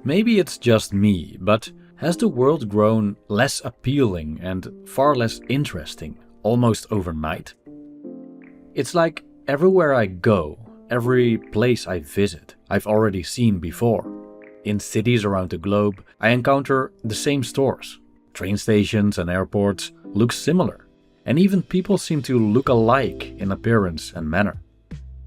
Maybe it's just me, but has the world grown less appealing and far less interesting almost overnight? It's like everywhere I go, every place I visit, I've already seen before. In cities around the globe, I encounter the same stores. Train stations and airports look similar, and even people seem to look alike in appearance and manner.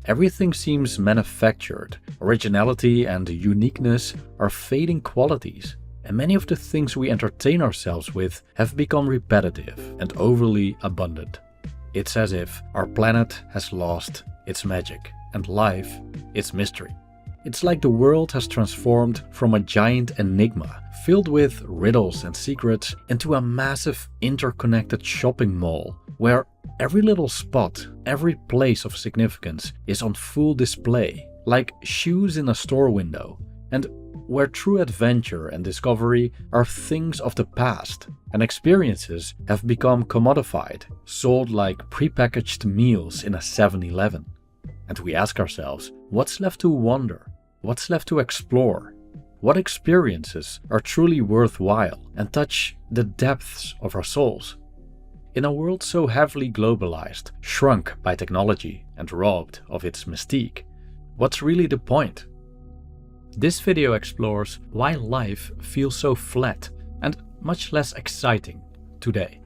Everything seems manufactured. Originality and uniqueness are fading qualities, and many of the things we entertain ourselves with have become repetitive and overly abundant. It's as if our planet has lost its magic and life its mystery. It's like the world has transformed from a giant enigma filled with riddles and secrets into a massive interconnected shopping mall where every little spot, every place of significance is on full display, like shoes in a store window, and where true adventure and discovery are things of the past, and experiences have become commodified, sold like prepackaged meals in a 7-Eleven. And we ask ourselves, what's left to wonder? What's left to explore? What experiences are truly worthwhile and touch the depths of our souls? In a world so heavily globalized, shrunk by technology and robbed of its mystique, what's really the point? This video explores why life feels so flat and much less exciting today.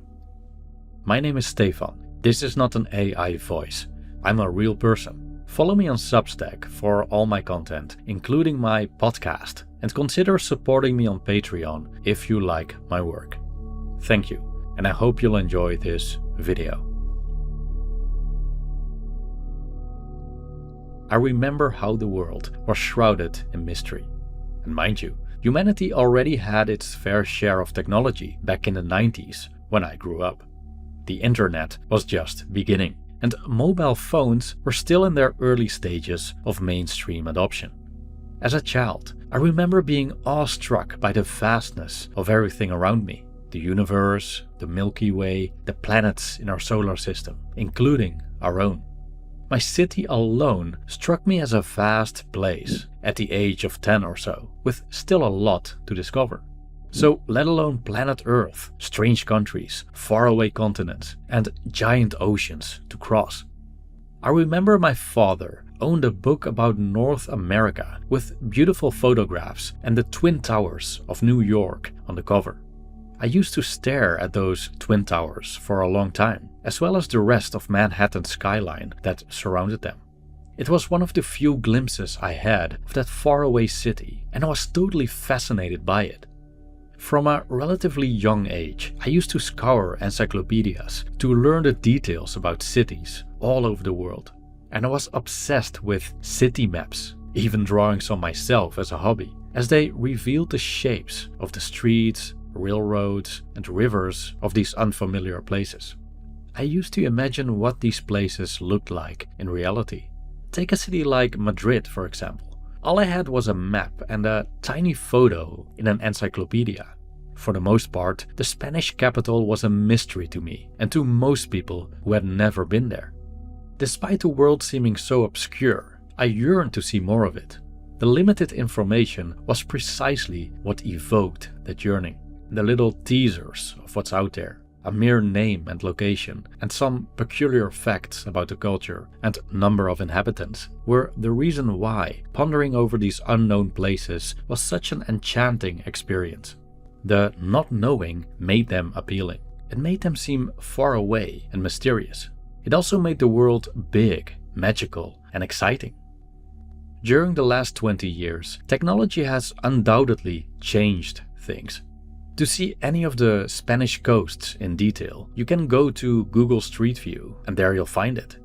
My name is Stefan. This is not an AI voice. I'm a real person. Follow me on Substack for all my content, including my podcast, and consider supporting me on Patreon if you like my work. Thank you, and I hope you'll enjoy this video. I remember how the world was shrouded in mystery. And mind you, humanity already had its fair share of technology back in the 90s when I grew up. The internet was just beginning, and mobile phones were still in their early stages of mainstream adoption. As a child, I remember being awestruck by the vastness of everything around me. The universe, the Milky Way, the planets in our solar system, including our own. My city alone struck me as a vast place at the age of 10 or so, with still a lot to discover. So let alone planet Earth, strange countries, faraway continents, and giant oceans to cross. I remember my father owned a book about North America with beautiful photographs and the Twin Towers of New York on the cover. I used to stare at those Twin Towers for a long time, as well as the rest of Manhattan's skyline that surrounded them. It was one of the few glimpses I had of that faraway city, and I was totally fascinated by it. From a relatively young age, I used to scour encyclopedias to learn the details about cities all over the world, and I was obsessed with city maps, even drawing some myself as a hobby, as they revealed the shapes of the streets, railroads, and rivers of these unfamiliar places. I used to imagine what these places looked like in reality. Take a city like Madrid, for example. All I had was a map and a tiny photo in an encyclopedia. For the most part, the Spanish capital was a mystery to me and to most people who had never been there. Despite the world seeming so obscure, I yearned to see more of it. The limited information was precisely what evoked that yearning. The little teasers of what's out there, a mere name and location, and some peculiar facts about the culture and number of inhabitants were the reason why pondering over these unknown places was such an enchanting experience. The not knowing made them appealing. It made them seem far away and mysterious. It also made the world big, magical, and exciting. During the last 20 years, technology has undoubtedly changed things. To see any of the Spanish coasts in detail, you can go to Google Street View and there you'll find it.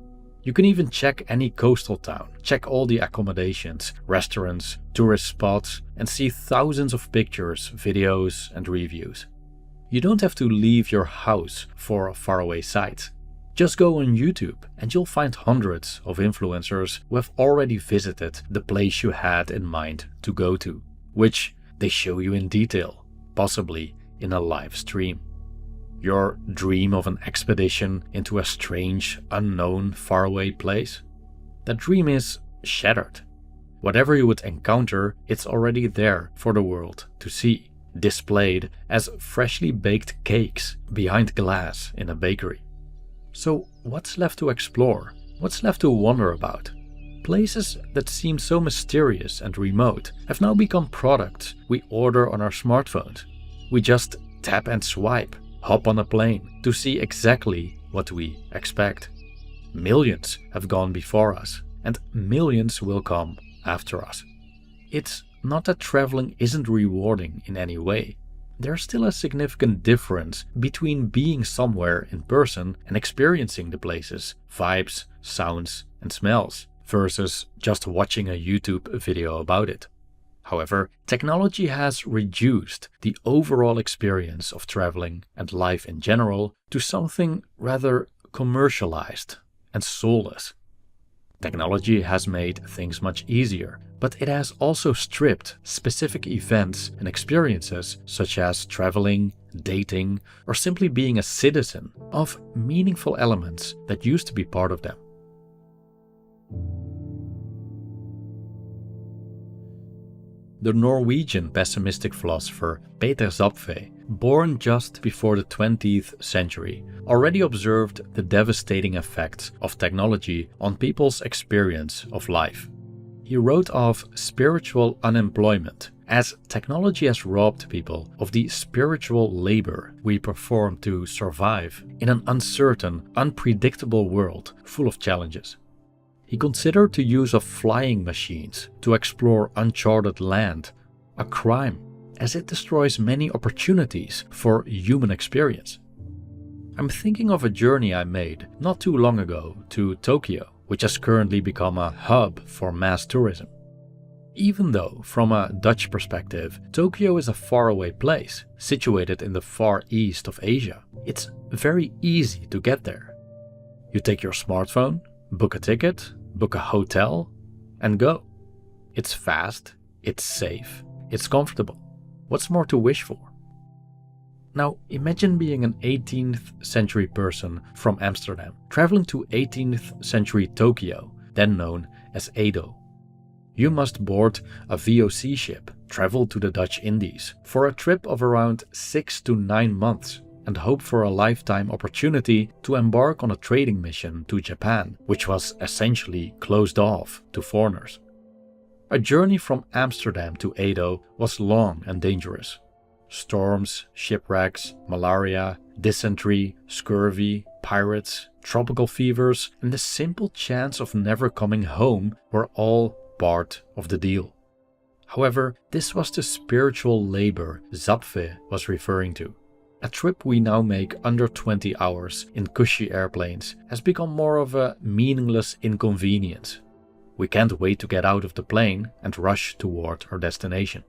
You can even check any coastal town, check all the accommodations, restaurants, tourist spots, and see thousands of pictures, videos, and reviews. You don't have to leave your house for faraway sites. Just go on YouTube and you'll find hundreds of influencers who have already visited the place you had in mind to go to, which they show you in detail. Possibly in a live stream. Your dream of an expedition into a strange, unknown, faraway place? That dream is shattered. Whatever you would encounter, it's already there for the world to see, displayed as freshly baked cakes behind glass in a bakery. So what's left to explore? What's left to wonder about? Places that seem so mysterious and remote have now become products we order on our smartphones. We just tap and swipe, hop on a plane to see exactly what we expect. Millions have gone before us, and millions will come after us. It's not that traveling isn't rewarding in any way. There's still a significant difference between being somewhere in person and experiencing the places, vibes, sounds, and smells, versus just watching a YouTube video about it. However, technology has reduced the overall experience of traveling and life in general to something rather commercialized and soulless. Technology has made things much easier, but it has also stripped specific events and experiences such as traveling, dating, or simply being a citizen of meaningful elements that used to be part of them. The Norwegian pessimistic philosopher Peter Zapffe, born just before the 20th century, already observed the devastating effects of technology on people's experience of life. He wrote of spiritual unemployment, as technology has robbed people of the spiritual labor we perform to survive in an uncertain, unpredictable world full of challenges. He considered the use of flying machines to explore uncharted land a crime, as it destroys many opportunities for human experience. I'm thinking of a journey I made not too long ago to Tokyo, which has currently become a hub for mass tourism. Even though, from a Dutch perspective, Tokyo is a faraway place, situated in the far east of Asia, it's very easy to get there. You take your smartphone, book a ticket, book a hotel, and go. It's fast, it's safe, it's comfortable. What's more to wish for? Now, imagine being an 18th century person from Amsterdam, traveling to 18th century Tokyo, then known as Edo. You must board a VOC ship, travel to the Dutch Indies for a trip of around 6 to 9 months, and hope for a lifetime opportunity to embark on a trading mission to Japan, which was essentially closed off to foreigners. A journey from Amsterdam to Edo was long and dangerous. Storms, shipwrecks, malaria, dysentery, scurvy, pirates, tropical fevers, and the simple chance of never coming home were all part of the deal. However, this was the spiritual labor Zapffe was referring to. A trip we now make under 20 hours in cushy airplanes has become more of a meaningless inconvenience. We can't wait to get out of the plane and rush toward our destination.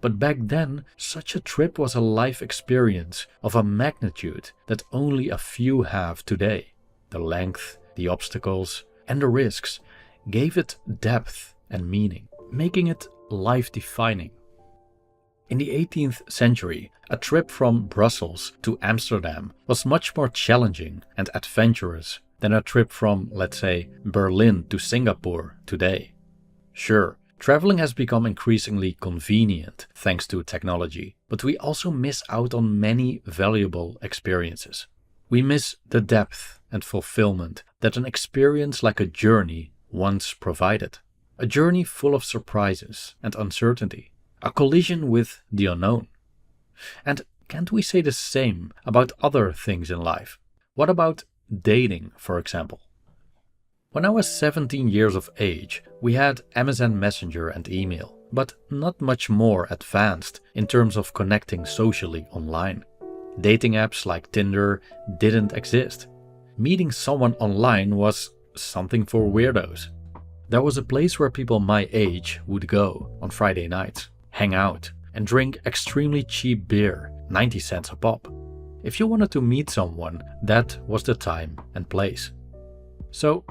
But back then, such a trip was a life experience of a magnitude that only a few have today. The length, the obstacles, and the risks gave it depth and meaning, making it life-defining. In the 18th century, a trip from Brussels to Amsterdam was much more challenging and adventurous than a trip from, let's say, Berlin to Singapore today. Sure, traveling has become increasingly convenient thanks to technology, but we also miss out on many valuable experiences. We miss the depth and fulfillment that an experience like a journey once provided. A journey full of surprises and uncertainty. A collision with the unknown. And can't we say the same about other things in life? What about dating, for example? When I was 17 years of age, we had MSN Messenger and email, but not much more advanced in terms of connecting socially online. Dating apps like Tinder didn't exist. Meeting someone online was something for weirdos. There was a place where people my age would go on Friday nights, hang out, and drink extremely cheap beer, 90 cents a pop. If you wanted to meet someone, that was the time and place. So,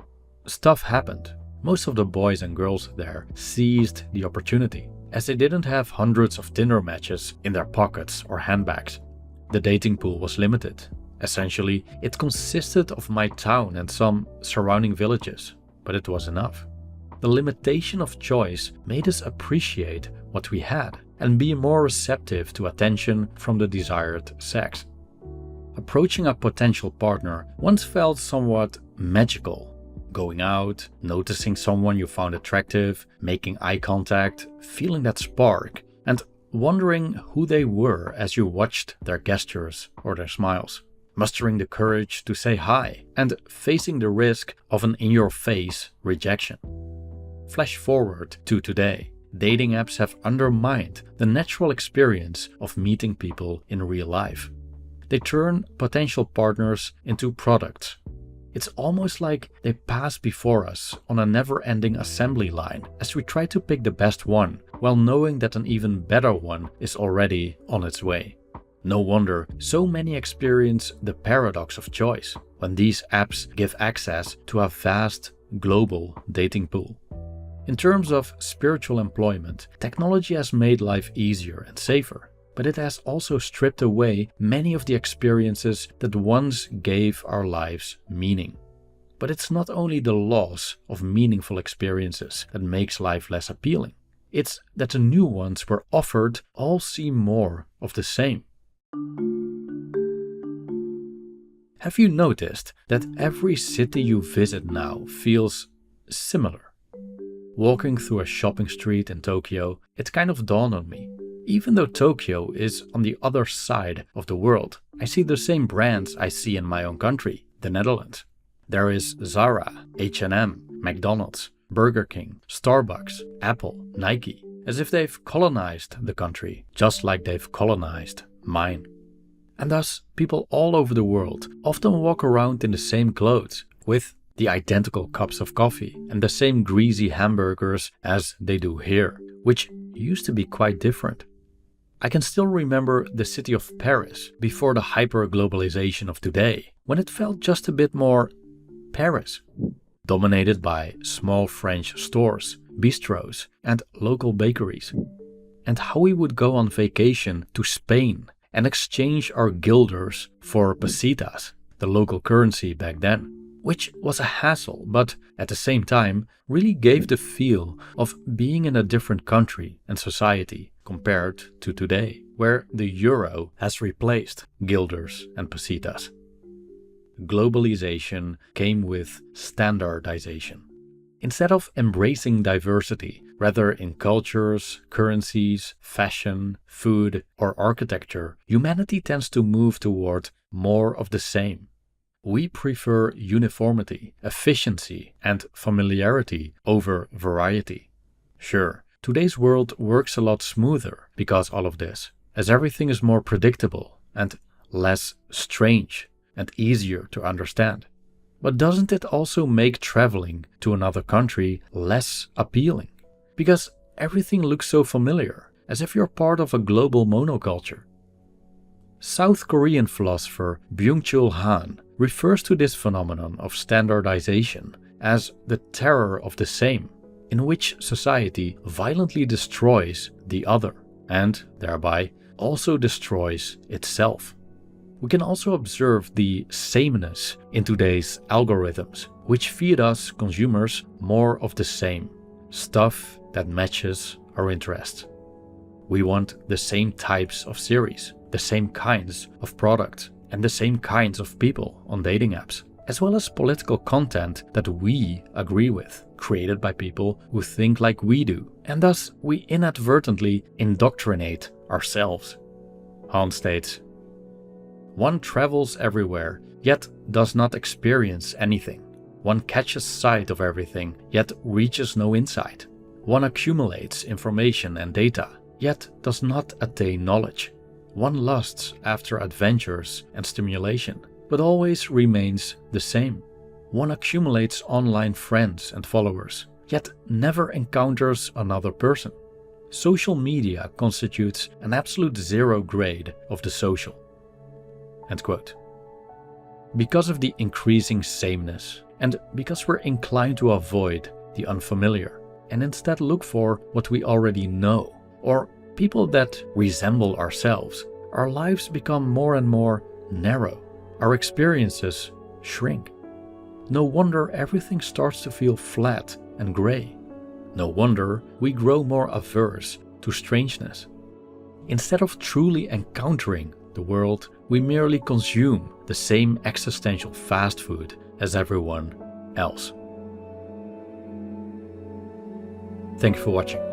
stuff happened. Most of the boys and girls there seized the opportunity, as they didn't have hundreds of Tinder matches in their pockets or handbags. The dating pool was limited. Essentially, it consisted of my town and some surrounding villages, but it was enough. the limitation of choice made us appreciate what we had and be more receptive to attention from the desired sex. Approaching a potential partner once felt somewhat magical. Going out, noticing someone you found attractive, making eye contact, feeling that spark, and wondering who they were as you watched their gestures or their smiles. Mustering the courage to say hi and facing the risk of an in-your-face rejection. Flash forward to today. Dating apps have undermined the natural experience of meeting people in real life. They turn potential partners into products. It's almost like they pass before us on a never-ending assembly line as we try to pick the best one, while knowing that an even better one is already on its way. No wonder so many experience the paradox of choice when these apps give access to a vast global dating pool. In terms of spiritual employment, technology has made life easier and safer, but it has also stripped away many of the experiences that once gave our lives meaning. But it's not only the loss of meaningful experiences that makes life less appealing. It's that the new ones we're offered all seem more of the same. Have you noticed that every city you visit now feels similar? Walking through a shopping street in Tokyo, it kind of dawned on me. Even though Tokyo is on the other side of the world, I see the same brands I see in my own country, the Netherlands. There is Zara, H&M, McDonald's, Burger King, Starbucks, Apple, Nike, as if they've colonized the country, just like they've colonized mine. And thus, people all over the world often walk around in the same clothes, with the identical cups of coffee and the same greasy hamburgers as they do here, which used to be quite different. I can still remember the city of Paris before the hyper-globalization of today, when it felt just a bit more Paris, dominated by small French stores, bistros, and local bakeries. And how we would go on vacation to Spain and exchange our guilders for pesetas, the local currency back then, which was a hassle, but at the same time really gave the feel of being in a different country and society compared to today, where the euro has replaced guilders and pesetas. Globalization came with standardization. Instead of embracing diversity, whether in cultures, currencies, fashion, food, or architecture, humanity tends to move toward more of the same. We prefer uniformity, efficiency, and familiarity over variety. Sure, today's world works a lot smoother because all of this, as everything is more predictable and less strange and easier to understand. But doesn't it also make traveling to another country less appealing? Because everything looks so familiar, as if you're part of a global monoculture. South Korean philosopher Byung-Chul Han refers to this phenomenon of standardization as the terror of the same, in which society violently destroys the other and thereby also destroys itself. We can also observe the sameness in today's algorithms, which feed us consumers more of the same, stuff that matches our interests. We want the same types of series, the same kinds of products, and the same kinds of people on dating apps, as well as political content that we agree with, created by people who think like we do, and thus we inadvertently indoctrinate ourselves. Han states, "One travels everywhere, yet does not experience anything. One catches sight of everything, yet reaches no insight. One accumulates information and data, yet does not attain knowledge. One lusts after adventures and stimulation, but always remains the same. One accumulates online friends and followers, yet never encounters another person. Social media constitutes an absolute zero grade of the social." End quote. Because of the increasing sameness, and because we're inclined to avoid the unfamiliar, and instead look for what we already know, or people that resemble ourselves, our lives become more and more narrow. Our experiences shrink. No wonder everything starts to feel flat and gray, No wonder we grow more averse to strangeness. Instead of truly encountering the world, we merely consume the same existential fast food as everyone else. Thank you for watching.